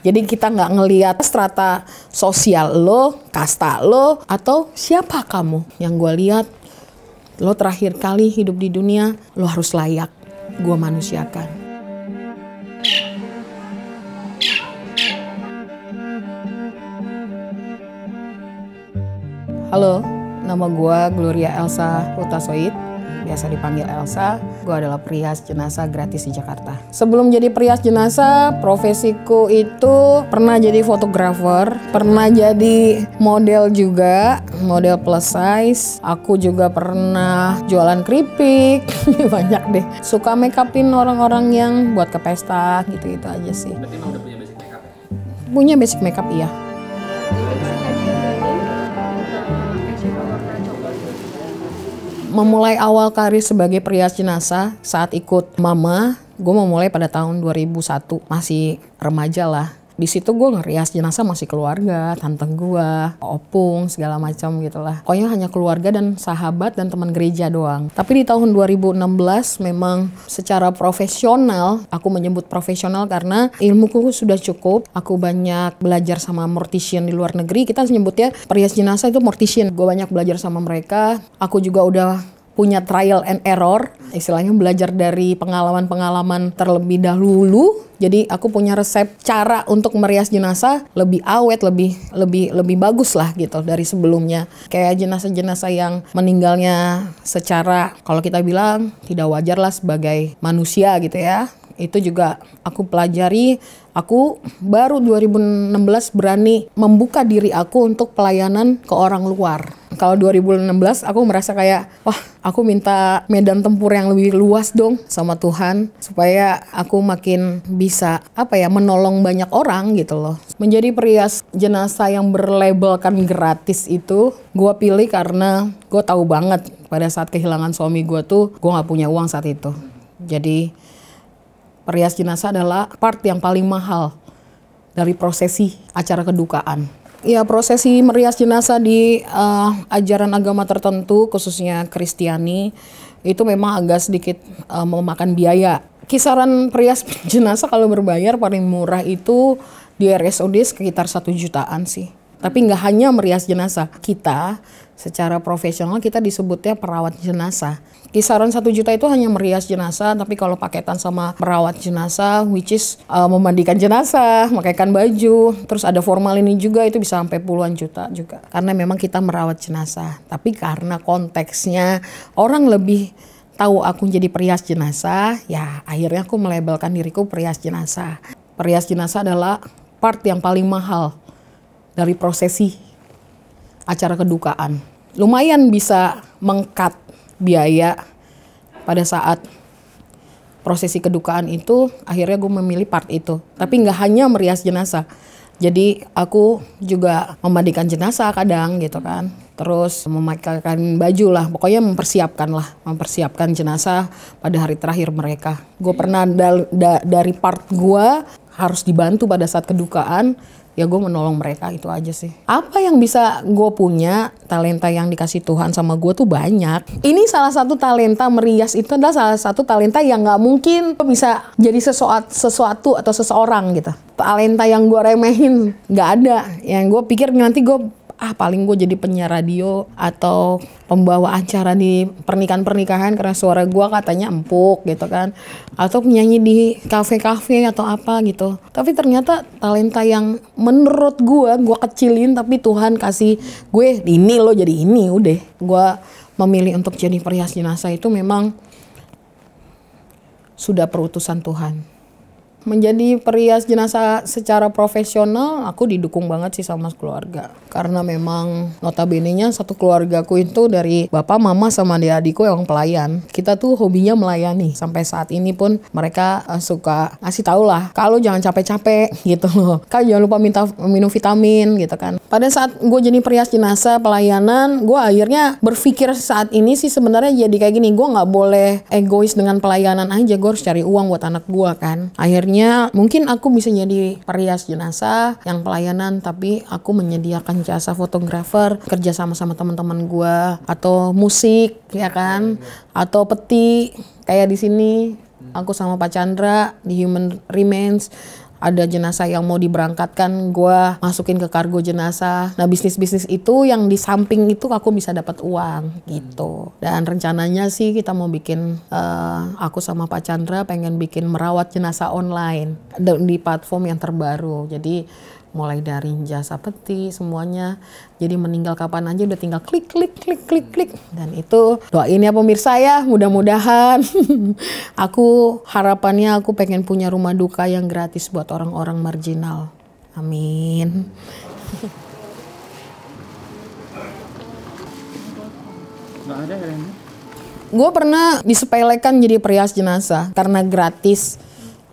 Jadi kita nggak ngelihat strata sosial lo, kasta lo, atau siapa kamu. Yang gue lihat, lo terakhir kali hidup di dunia, lo harus layak gue manusiakan. Halo, nama gue Gloria Elsa Hutasoid. Biasa dipanggil Elsa. Gue adalah perias jenazah gratis di Jakarta. Sebelum jadi perias jenazah, profesiku itu pernah jadi fotografer, pernah jadi model juga, model plus size. Aku juga pernah jualan keripik, banyak deh. Suka make upin orang-orang yang buat ke pesta, gitu-gitu aja sih. Berarti emang udah punya basic makeup ya? Punya basic makeup, iya. Memulai awal karir sebagai perias jenazah saat ikut mama, gue memulai pada tahun 2001, masih remaja lah. Di situ gue ngerias jenazah masih keluarga, tante gue, opung, segala macam gitulah. Pokoknya hanya keluarga dan sahabat dan teman gereja doang. Tapi di tahun 2016 memang secara profesional, aku menyebut profesional karena ilmuku sudah cukup. Aku banyak belajar sama mortician di luar negeri. Kita menyebutnya perias jenazah itu mortician. Gue banyak belajar sama mereka. Aku juga udah punya trial and error, istilahnya belajar dari pengalaman-pengalaman terlebih dahulu. Jadi aku punya resep cara untuk merias jenazah lebih awet, lebih bagus lah gitu dari sebelumnya. Kayak jenazah-jenazah yang meninggalnya secara kalau kita bilang tidak wajar lah sebagai manusia gitu ya. Itu juga aku pelajari. Aku baru 2016 berani membuka diri aku untuk pelayanan ke orang luar. Kalau 2016 aku merasa kayak, wah aku minta medan tempur yang lebih luas dong sama Tuhan. Supaya aku makin bisa menolong banyak orang gitu loh. Menjadi perias jenazah yang berlabelkan gratis itu gue pilih karena gue tahu banget pada saat kehilangan suami gue tuh gue gak punya uang saat itu. Jadi perias jenazah adalah part yang paling mahal dari prosesi acara kedukaan. Ya, prosesi merias jenazah di ajaran agama tertentu, khususnya Kristiani, itu memang agak sedikit memakan biaya. Kisaran perias jenazah kalau berbayar paling murah itu di RSUD sekitar 1 jutaan sih. Tapi nggak hanya merias jenazah, kita secara profesional kita disebutnya perawat jenazah. Kisaran 1 juta itu hanya merias jenazah, tapi kalau paketan sama merawat jenazah, which is memandikan jenazah, makaikan baju, terus ada formal ini juga, itu bisa sampai puluhan juta juga. Karena memang kita merawat jenazah. Tapi karena konteksnya orang lebih tahu aku jadi perias jenazah, ya akhirnya aku melabelkan diriku perias jenazah. Perias jenazah adalah part yang paling mahal dari prosesi acara kedukaan. Lumayan bisa meng-cut biaya pada saat prosesi kedukaan itu. Akhirnya gue memilih part itu. Tapi nggak hanya merias jenazah. Jadi aku juga memandikan jenazah kadang gitu kan. Terus memakaikan baju lah. Pokoknya mempersiapkan jenazah pada hari terakhir mereka. Gue pernah dari part gue harus dibantu pada saat kedukaan. Ya gue menolong mereka, itu aja sih. Apa yang bisa gue punya, talenta yang dikasih Tuhan sama gue tuh banyak. Ini salah satu talenta merias itu adalah salah satu talenta yang gak mungkin bisa jadi sesuatu atau seseorang gitu. Talenta yang gue remehin gak ada. Yang gue pikir nanti gue paling gue jadi penyiar radio atau pembawa acara di pernikahan karena suara gue katanya empuk gitu kan, atau penyanyi di kafe-kafe atau apa gitu. Tapi ternyata talenta yang menurut gue kecilin, tapi Tuhan kasih gue ini lo jadi ini, udah gue memilih untuk jadi perias jenazah itu memang sudah perutusan Tuhan. Menjadi perias jenazah secara profesional, aku didukung banget sih sama keluarga. Karena memang notabene-nya satu keluargaku itu dari bapak, mama, sama adik-adikku yang pelayan. Kita tuh hobinya melayani. Sampai saat ini pun mereka suka ngasih tahu lah, kalau jangan capek-capek gitu loh. Kak jangan lupa minum vitamin gitu kan. Pada saat gue jadi perias jenazah pelayanan, gue akhirnya berpikir saat ini sih sebenarnya jadi kayak gini. Gue gak boleh egois dengan pelayanan aja. Gue harus cari uang buat anak gue kan. Akhirnya mungkin aku bisa jadi perias jenazah yang pelayanan, tapi aku menyediakan jasa fotografer, kerja sama teman-teman gue, atau musik ya kan, atau peti kayak di sini aku sama Pak Chandra di Human Remains, ada jenazah yang mau diberangkatkan, gue masukin ke kargo jenazah. Nah bisnis-bisnis itu yang di samping itu aku bisa dapat uang gitu. Dan rencananya sih kita mau bikin, aku sama Pak Chandra pengen bikin merawat jenazah online di platform yang terbaru. Jadi mulai dari jasa peti semuanya, jadi meninggal kapan aja udah tinggal klik. Dan itu doain ya pemirsa ya, mudah-mudahan aku harapannya aku pengen punya rumah duka yang gratis buat orang-orang marginal. Amin. Gue pernah disepelekan jadi perias jenazah karena gratis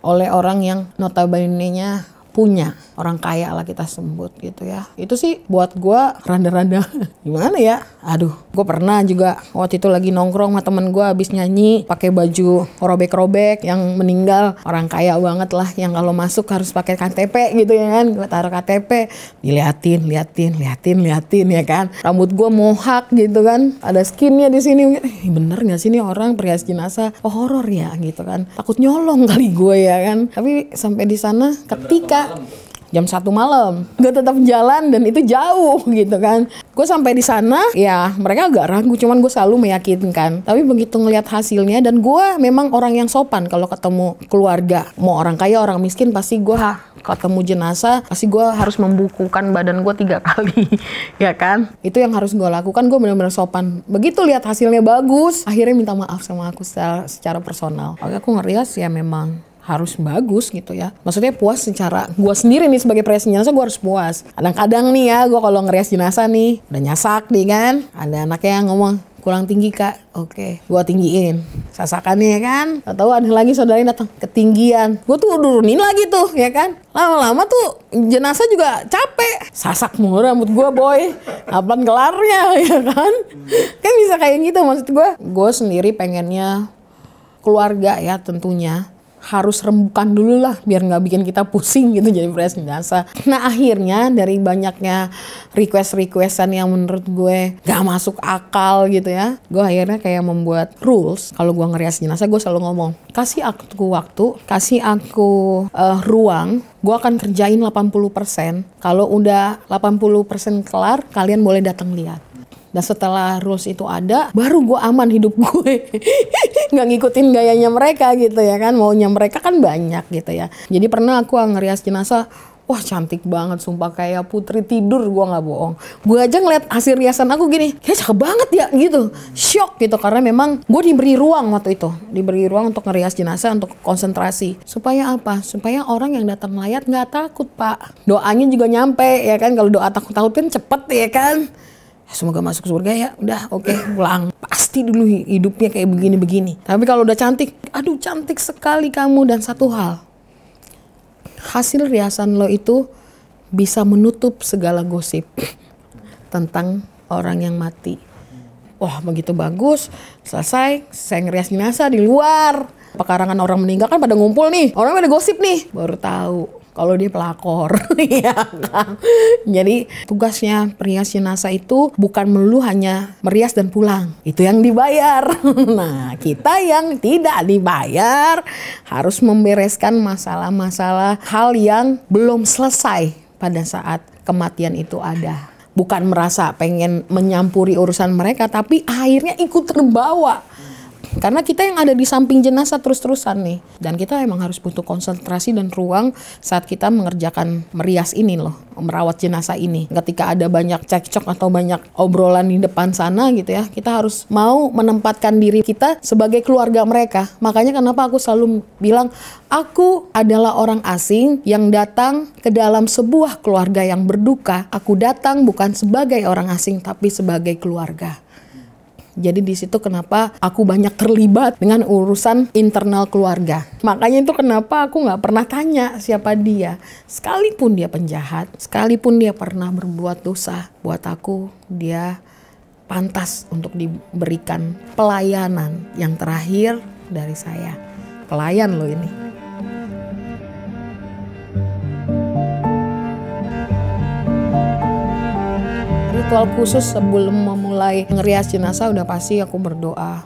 oleh orang yang notabene-nya punya, orang kaya lah kita sebut gitu ya. Itu sih buat gue rada-rada gimana ya. Aduh, gue pernah juga waktu itu lagi nongkrong sama temen gue habis nyanyi pakai baju robek-robek yang meninggal, orang kaya banget lah yang kalau masuk harus pakai KTP gitu ya kan. Gue taruh KTP, diliatin ya kan. Rambut gue mohak gitu kan, ada skinnya di sini. Bener nggak sih ini orang perias jenazah? Oh horor ya gitu kan. Takut nyolong kali gue ya kan. Tapi sampai di sana ketika jam 1 malam, gue tetap jalan dan itu jauh gitu kan. Gue sampai di sana, ya mereka agak ragu, cuman gue selalu meyakinkan. Tapi begitu ngelihat hasilnya, dan gue memang orang yang sopan kalau ketemu keluarga, mau orang kaya orang miskin pasti gue ketemu jenazah, pasti gue harus membukukan badan gue 3 kali, ya kan? Itu yang harus gue lakukan, gue benar-benar sopan. Begitu lihat hasilnya bagus, akhirnya minta maaf sama aku secara personal. Oke, aku ngerias ya memang harus bagus gitu ya. Maksudnya puas secara gue sendiri nih sebagai perias jenazah, gue harus puas. Kadang-kadang nih ya, gue kalau ngerias jenazah nih, udah nyasak nih kan, ada anaknya yang ngomong, kurang tinggi kak, oke, gue tinggiin sasakannya kan. Atau ada lagi saudaranya datang, ketinggian, gue tuh turunin lagi tuh ya kan. Lama-lama tuh jenazah juga capek, sasak mulu rambut gue boy, kapan kelarnya ya kan. Kan bisa kayak gitu, maksud gue sendiri pengennya keluarga ya tentunya harus rembukan dulu lah biar nggak bikin kita pusing gitu jadi perias jenazah. Nah akhirnya dari banyaknya requestan yang menurut gue nggak masuk akal gitu ya, gue akhirnya kayak membuat rules. Kalau gue ngerias jenazah gue selalu ngomong, kasih aku waktu, kasih aku ruang, gue akan kerjain 80%. Kalau udah 80% kelar, kalian boleh datang lihat. Dan setelah rules itu ada, baru gue aman hidup gue. Nggak ngikutin gayanya mereka gitu ya kan. Maunya mereka kan banyak gitu ya. Jadi pernah aku ngerias jenazah, wah cantik banget sumpah, kayak putri tidur, gue nggak bohong. Gue aja ngeliat hasil riasan aku gini, kayak cakep banget ya gitu. Shock gitu, karena memang gue diberi ruang waktu itu. Diberi ruang untuk ngerias jenazah, untuk konsentrasi. Supaya apa? Supaya orang yang datang melayat nggak takut pak. Doanya juga nyampe ya kan. Kalau doa takut-takut kan cepet ya kan. Semoga masuk surga ya, udah oke, pulang. Pasti dulu hidupnya kayak begini-begini. Tapi kalau udah cantik, aduh cantik sekali kamu. Dan satu hal, hasil riasan lo itu bisa menutup segala gosip tentang orang yang mati. Wah begitu bagus, selesai, saya ngerias jenazah di luar. Pekarangan orang meninggal kan pada ngumpul nih, orang pada gosip nih, baru tahu kalau dia pelakor. Ya kan? Jadi tugasnya perias jenazah itu bukan melulu hanya merias dan pulang. Itu yang dibayar. Nah kita yang tidak dibayar harus membereskan masalah-masalah hal yang belum selesai pada saat kematian itu ada. Bukan merasa pengen menyampuri urusan mereka, tapi akhirnya ikut terbawa. Karena kita yang ada di samping jenazah terus-terusan nih. Dan kita emang harus butuh konsentrasi dan ruang saat kita mengerjakan merias ini loh, merawat jenazah ini. Ketika ada banyak cekcok atau banyak obrolan di depan sana gitu ya, kita harus mau menempatkan diri kita sebagai keluarga mereka. Makanya kenapa aku selalu bilang, aku adalah orang asing yang datang ke dalam sebuah keluarga yang berduka. Aku datang bukan sebagai orang asing, tapi sebagai keluarga. Jadi di situ kenapa aku banyak terlibat dengan urusan internal keluarga. Makanya itu kenapa aku nggak pernah tanya siapa dia. Sekalipun dia penjahat, sekalipun dia pernah berbuat dosa, buat aku dia pantas untuk diberikan pelayanan yang terakhir dari saya. Pelayan loh ini. Ritual khusus sebelum memulai ngerias jenazah udah pasti aku berdoa.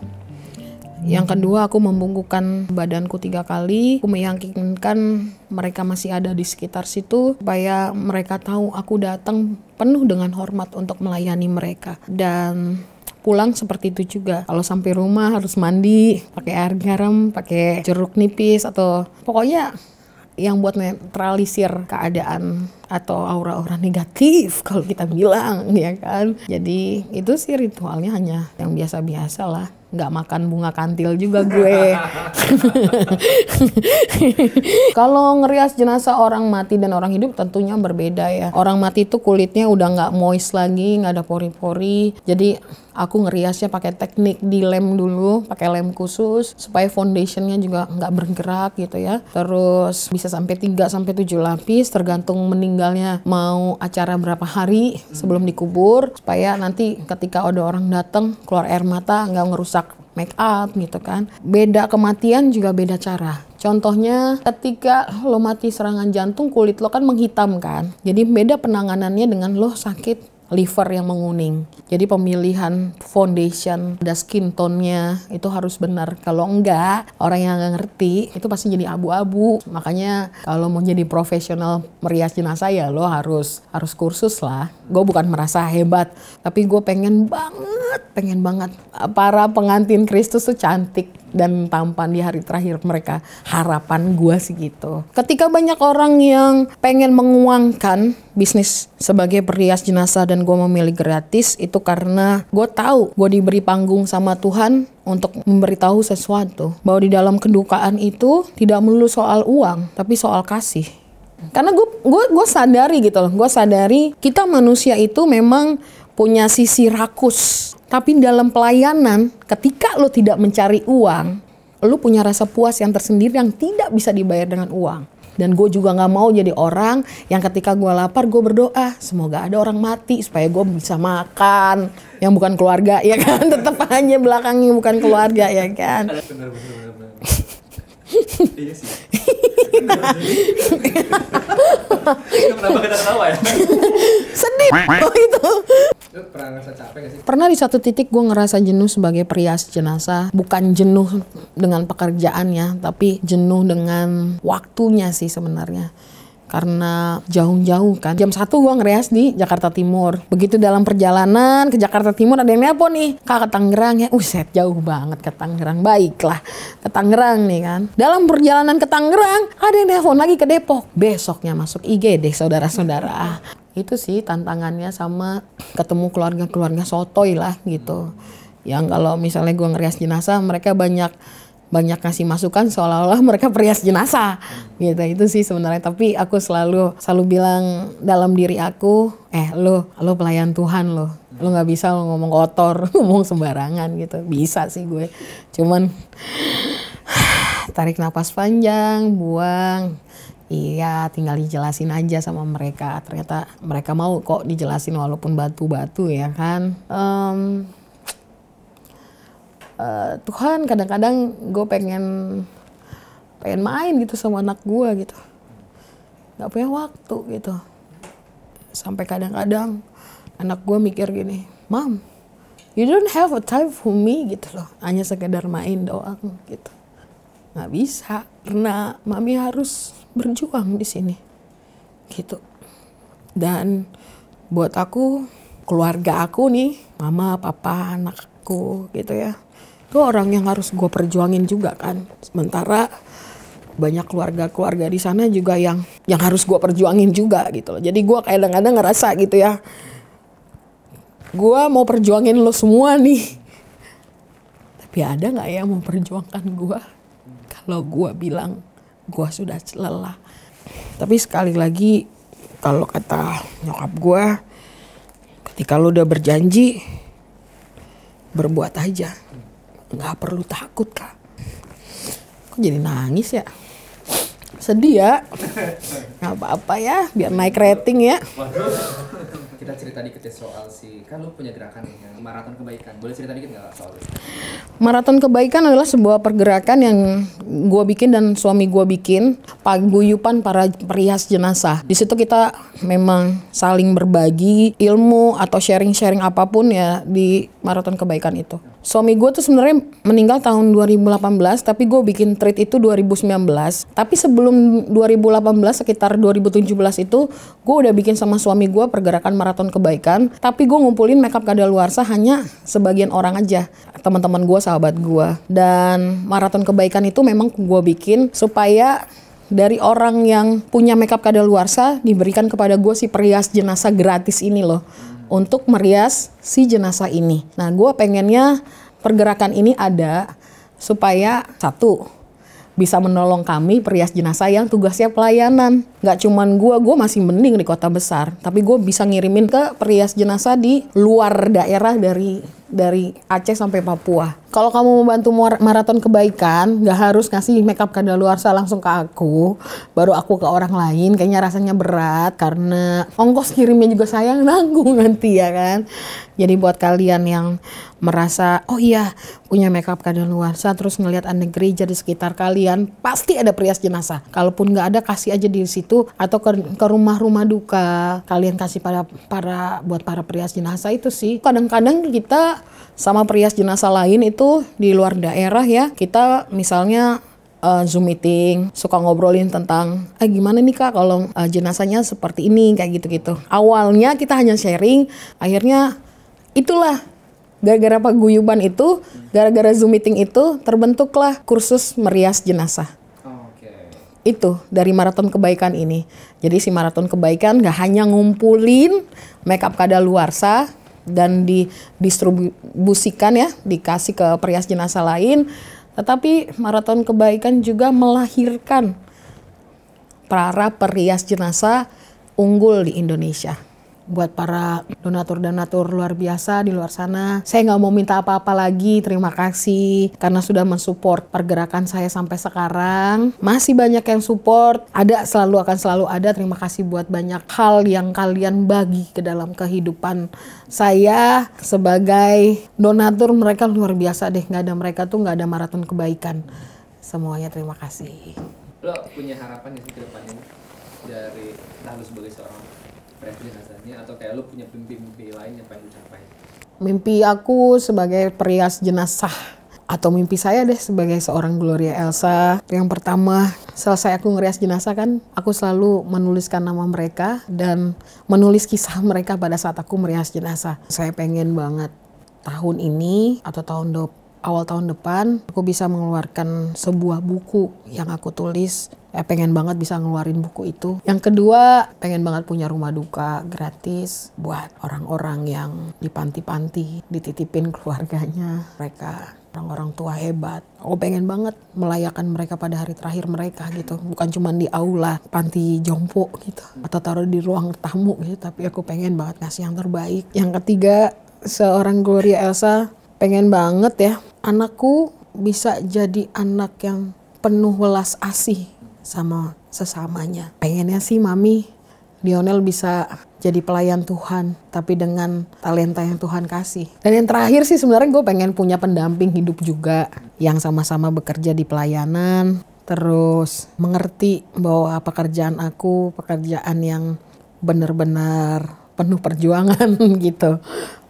Yang kedua, aku membungkukkan badanku 3 kali. Aku meyakinkan mereka masih ada di sekitar situ supaya mereka tahu aku datang penuh dengan hormat untuk melayani mereka. Dan pulang seperti itu juga. Kalau sampai rumah harus mandi, pakai air garam, pakai jeruk nipis, atau pokoknya yang buat netralisir keadaan atau aura-aura negatif kalau kita bilang, ya kan. Jadi itu sih ritualnya hanya yang biasa-biasa lah. Nggak makan bunga kantil juga gue. Kalau ngerias jenazah orang mati dan orang hidup tentunya berbeda ya. Orang mati itu kulitnya udah nggak moist lagi, nggak ada pori-pori. Jadi aku ngeriasnya pakai teknik dilem dulu, pakai lem khusus supaya foundationnya juga nggak bergerak gitu ya. Terus bisa sampai 3-7 lapis tergantung meninggalnya mau acara berapa hari sebelum dikubur, supaya nanti ketika ada orang datang keluar air mata nggak ngerusak make up gitu kan. Beda kematian juga beda cara. Contohnya ketika lo mati serangan jantung, kulit lo kan menghitam kan. Jadi beda penanganannya dengan lo sakit liver yang menguning. Jadi pemilihan foundation, ada skin tone-nya itu harus benar. Kalau enggak, orang yang nggak ngerti itu pasti jadi abu-abu. Makanya kalau mau jadi profesional merias jenazah ya lo harus kursus lah. Gue bukan merasa hebat, tapi gue pengen banget para pengantin Kristus tuh cantik dan tampan di hari terakhir mereka. Harapan gue sih gitu. Ketika banyak orang yang pengen menguangkan bisnis sebagai perias jenazah dan gue memilih gratis, itu karena gue tahu gue diberi panggung sama Tuhan untuk memberitahu sesuatu. Bahwa di dalam kedukaan itu tidak melulu soal uang, tapi soal kasih. Karena gue sadari gitu loh. Gue sadari kita manusia itu memang punya sisi rakus. Tapi dalam pelayanan, ketika lo tidak mencari uang, lo punya rasa puas yang tersendiri yang tidak bisa dibayar dengan uang. Dan gue juga gak mau jadi orang yang ketika gue lapar, gue berdoa, semoga ada orang mati supaya gue bisa makan. Yang bukan keluarga, ya kan? Tetap aja belakangnya bukan keluarga, ya kan? Benar. Iya sih. Kenapa kita tawa ya? Sedih itu. Lu pernah ngerasa capek gak sih? Pernah di satu titik gue ngerasa jenuh sebagai perias jenazah. Bukan jenuh dengan pekerjaannya, tapi jenuh dengan waktunya sih sebenarnya. Karena jauh-jauh kan. Jam 1 gue ngerias di Jakarta Timur. Begitu dalam perjalanan ke Jakarta Timur ada yang nelpon nih. Kak, ke Tangerang ya. Set jauh banget ke Tangerang. Baiklah ke Tangerang nih kan. Dalam perjalanan ke Tangerang ada yang nelpon lagi ke Depok. Besoknya masuk IGD saudara-saudara. Itu sih tantangannya sama ketemu keluarga-keluarga sotoy lah gitu. Yang kalau misalnya gue ngerias jenazah mereka banyak ngasih masukan seolah-olah mereka perias jenazah gitu. Itu sih sebenarnya, tapi aku selalu bilang dalam diri aku, lo pelayan Tuhan lo nggak bisa lo ngomong kotor, ngomong sembarangan gitu. Bisa sih gue, cuman tarik napas panjang, buang. Iya, tinggal dijelasin aja sama mereka. Ternyata mereka mau kok dijelasin walaupun batu-batu ya kan. Tuhan, kadang-kadang gue pengen main gitu sama anak gue gitu, nggak punya waktu gitu. Sampai kadang-kadang anak gue mikir gini, Mom, you don't have a time for me gitu loh, hanya sekedar main doang gitu. Nggak bisa, karena mami harus berjuang di sini gitu. Dan buat aku, keluarga aku nih, mama, papa, anakku gitu ya, itu orang yang harus gue perjuangin juga kan. Sementara banyak keluarga-keluarga di sana juga yang harus gue perjuangin juga gitu loh. Jadi gue kadang-kadang ngerasa gitu ya, gue mau perjuangin lo semua nih, tapi ada nggak ya mau perjuangkan gue kalau gue bilang gue sudah lelah. Tapi sekali lagi, kalau kata nyokap gue, ketika lo udah berjanji, berbuat aja. Nggak perlu takut, Kak. Kok jadi nangis ya? Sedih ya? Nggak apa-apa ya, biar naik rating ya. Kita cerita dikit ya soal kan lu punya gerakan nih, yang maraton kebaikan. Boleh cerita dikit nggak soal itu? Maraton kebaikan adalah sebuah pergerakan yang gue bikin dan suami gue bikin, paguyuban para perias jenazah. Di situ kita memang saling berbagi ilmu atau sharing-sharing apapun ya di maraton kebaikan itu. Suami gue tuh sebenarnya meninggal tahun 2018, tapi gue bikin treat itu 2019. Tapi sebelum 2018, sekitar 2017 itu, gue udah bikin sama suami gue pergerakan maraton kebaikan. Tapi gue ngumpulin makeup kadaluarsa hanya sebagian orang aja, teman-teman gue, sahabat gue. Dan maraton kebaikan itu memang gue bikin supaya dari orang yang punya makeup kadaluarsa diberikan kepada gue si perias jenazah gratis ini loh. Untuk merias si jenazah ini. Nah, gue pengennya pergerakan ini ada supaya satu, bisa menolong kami perias jenazah yang tugasnya pelayanan. Gak cuman gue masih mending di kota besar, tapi gue bisa ngirimin ke perias jenazah di luar daerah dari Aceh sampai Papua. Kalau kamu membantu maraton kebaikan, gak harus ngasih makeup kadaluarsa langsung ke aku, baru aku ke orang lain. Kayaknya rasanya berat karena ongkos kirimnya juga sayang nanggung nanti ya kan. Jadi buat kalian yang merasa, oh iya punya makeup kadaluarsa terus ngelihat ada gereja di sekitar kalian, pasti ada perias jenazah. Kalaupun gak ada, kasih aja di situ atau ke rumah-rumah duka. Kalian kasih buat para perias jenazah itu sih. Kadang-kadang kita sama perias jenazah lain itu di luar daerah ya, kita misalnya Zoom meeting, suka ngobrolin tentang gimana nih Kak kalau jenazahnya seperti ini, kayak gitu-gitu. Awalnya kita hanya sharing, akhirnya itulah gara-gara paguyuban itu, gara-gara Zoom meeting itu terbentuklah kursus merias jenazah. Itu dari maraton kebaikan ini. Jadi si maraton kebaikan gak hanya ngumpulin makeup kadaluarsa dan didistribusikan ya, dikasih ke perias jenazah lain, tetapi maraton kebaikan juga melahirkan para perias jenazah unggul di Indonesia. Buat para donatur-donatur luar biasa di luar sana, saya nggak mau minta apa-apa lagi. Terima kasih karena sudah mensupport pergerakan saya sampai sekarang. Masih banyak yang support, akan selalu ada. Terima kasih buat banyak hal yang kalian bagi ke dalam kehidupan saya sebagai donatur. Mereka luar biasa deh, nggak ada mereka tuh nggak ada maraton kebaikan. Semuanya terima kasih. Lo punya harapan ya ke depannya dari lu sebagai seorang jenazahnya, atau kayak lu punya mimpi-mimpi lain yang pengen dicapai? Mimpi aku sebagai perias jenazah, atau mimpi saya deh sebagai seorang Gloria Elsa. Yang pertama, selesai aku ngerias jenazah kan, aku selalu menuliskan nama mereka dan menulis kisah mereka pada saat aku merias jenazah. Saya pengen banget tahun ini atau awal tahun depan aku bisa mengeluarkan sebuah buku yang aku tulis. Pengen banget bisa ngeluarin buku itu. Yang kedua, pengen banget punya rumah duka gratis buat orang-orang yang di panti-panti, dititipin keluarganya. Mereka orang-orang tua hebat. Aku pengen banget melayakan mereka pada hari terakhir mereka gitu. Bukan cuma di aula panti jompo gitu, atau taruh di ruang tamu gitu. Tapi aku pengen banget ngasih yang terbaik. Yang ketiga, seorang Gloria Elsa pengen banget ya anakku bisa jadi anak yang penuh welas asih sama sesamanya. Pengennya sih Mami Lionel bisa jadi pelayan Tuhan, tapi dengan talenta yang Tuhan kasih. Dan yang terakhir sih sebenarnya gue pengen punya pendamping hidup juga yang sama-sama bekerja di pelayanan, terus mengerti bahwa pekerjaan aku pekerjaan yang benar-benar penuh perjuangan gitu.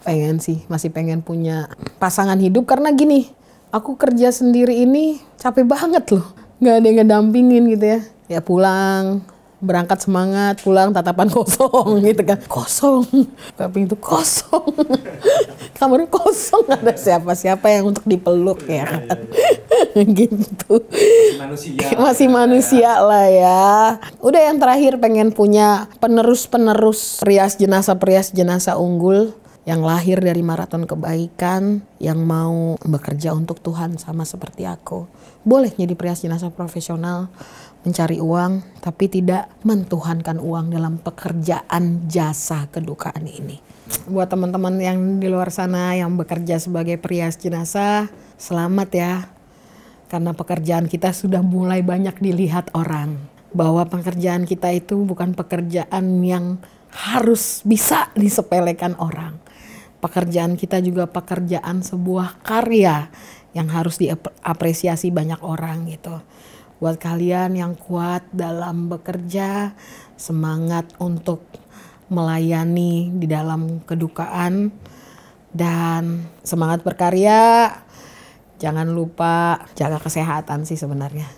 Pengen sih, masih pengen punya pasangan hidup karena gini, aku kerja sendiri ini capek banget loh. Nggak ada yang ngedampingin gitu ya. Ya pulang, berangkat semangat, pulang tatapan kosong gitu kan. Kosong, pintu kosong. Kamarnya kosong, nggak ada siapa-siapa yang untuk dipeluk ya kan. Gitu. Masih manusia lah ya. Udah yang terakhir pengen punya penerus perias jenazah unggul yang lahir dari maraton kebaikan, yang mau bekerja untuk Tuhan sama seperti aku. Boleh jadi perias jenazah profesional, mencari uang, tapi tidak mentuhankan uang dalam pekerjaan jasa kedukaan ini. Buat teman-teman yang di luar sana yang bekerja sebagai perias jenazah, selamat ya. Karena pekerjaan kita sudah mulai banyak dilihat orang. Bahwa pekerjaan kita itu bukan pekerjaan yang harus bisa disepelekan orang. Pekerjaan kita juga pekerjaan sebuah karya yang harus diapresiasi banyak orang gitu. Buat kalian yang kuat dalam bekerja, semangat untuk melayani di dalam kedukaan, Dan semangat berkarya, jangan lupa jaga kesehatan sih sebenarnya.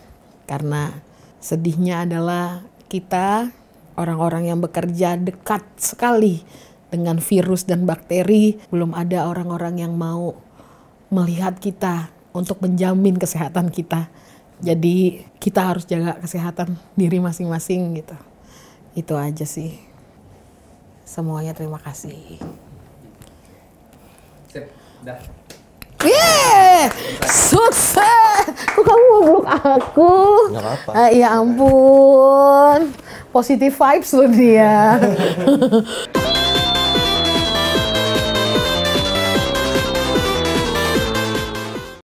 Karena sedihnya adalah kita orang-orang yang bekerja dekat sekali dengan virus dan bakteri, belum ada orang-orang yang mau melihat kita untuk menjamin kesehatan kita. Jadi kita harus jaga kesehatan diri masing-masing gitu. Itu aja sih. Semuanya terima kasih. Sip, dah. Yeay, sukses. Kok kamu mau peluk aku? Nggak apa-apa. Ya ampun, positive vibes loh dia.